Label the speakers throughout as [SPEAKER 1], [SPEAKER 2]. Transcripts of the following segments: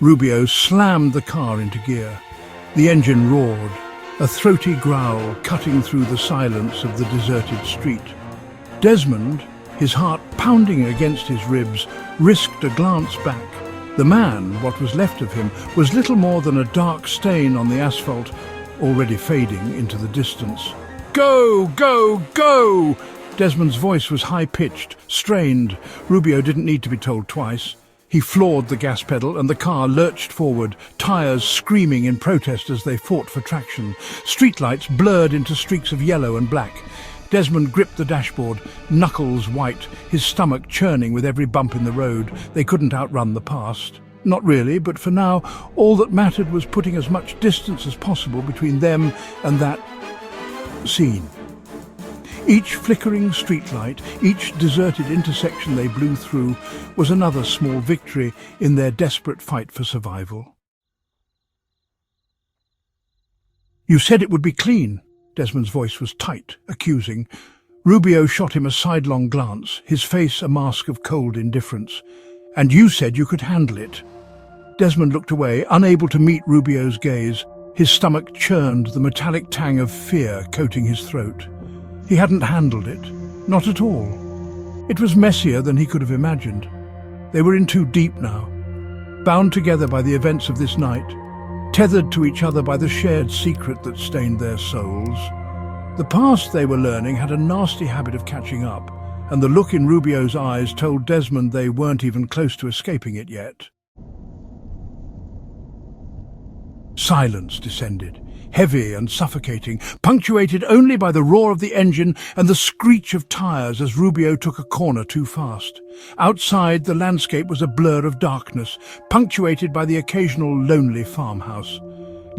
[SPEAKER 1] Rubio slammed the car into gear. The engine roared, a throaty growl cutting through the silence of the deserted street. Desmond, his heart pounding against his ribs, risked a glance back. The man, what was left of him, was little more than a dark stain on the asphalt, already fading into the distance. "Go! Go! Go!" Desmond's voice was high-pitched, strained. Rubio didn't need to be told twice. He floored the gas pedal and the car lurched forward, tires screaming in protest as they fought for traction. Streetlights blurred into streaks of yellow and black. Desmond gripped the dashboard, knuckles white, his stomach churning with every bump in the road. They couldn't outrun the past. Not really, but for now, all that mattered was putting as much distance as possible between them and that scene. Each flickering streetlight, each deserted intersection they blew through, was another small victory in their desperate fight for survival. "You said it would be clean." Desmond's voice was tight, accusing. Rubio shot him a sidelong glance, his face a mask of cold indifference. "And you said you could handle it." Desmond looked away, unable to meet Rubio's gaze. His stomach churned, the metallic tang of fear coating his throat. He hadn't handled it. Not at all. It was messier than he could have imagined. They were in too deep now, bound together by the events of this night, tethered to each other by the shared secret that stained their souls. The past, they were learning, had a nasty habit of catching up, and the look in Rubio's eyes told Desmond they weren't even close to escaping it yet. Silence descended, heavy and suffocating, punctuated only by the roar of the engine and the screech of tires as Rubio took a corner too fast. Outside, the landscape was a blur of darkness, punctuated by the occasional lonely farmhouse.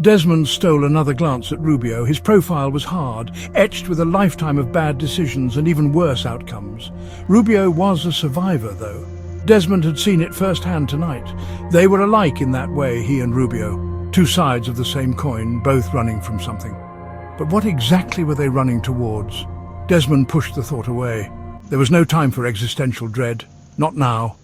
[SPEAKER 1] Desmond stole another glance at Rubio. His profile was hard, etched with a lifetime of bad decisions and even worse outcomes. Rubio was a survivor, though. Desmond had seen it firsthand tonight. They were alike in that way, he and Rubio. Two sides of the same coin, both running from something. But what exactly were they running towards? Desmond pushed the thought away. There was no time for existential dread. Not now.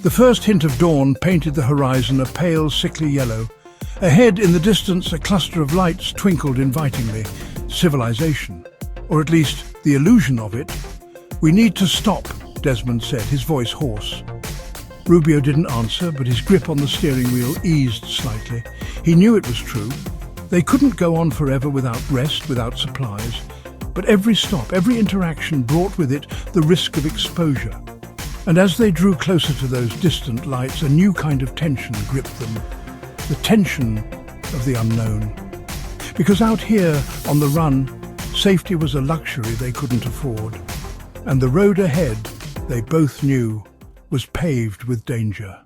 [SPEAKER 1] The first hint of dawn painted the horizon a pale, sickly yellow. Ahead, in the distance, a cluster of lights twinkled invitingly. Civilization. Or at least, the illusion of it. "We need to stop," Desmond said, his voice hoarse. Rubio didn't answer, but his grip on the steering wheel eased slightly. He knew it was true. They couldn't go on forever without rest, without supplies. But every stop, every interaction brought with it the risk of exposure. And as they drew closer to those distant lights, a new kind of tension gripped them. The tension of the unknown. Because out here, on the run, safety was a luxury they couldn't afford. And the road ahead, they both knew, was paved with danger.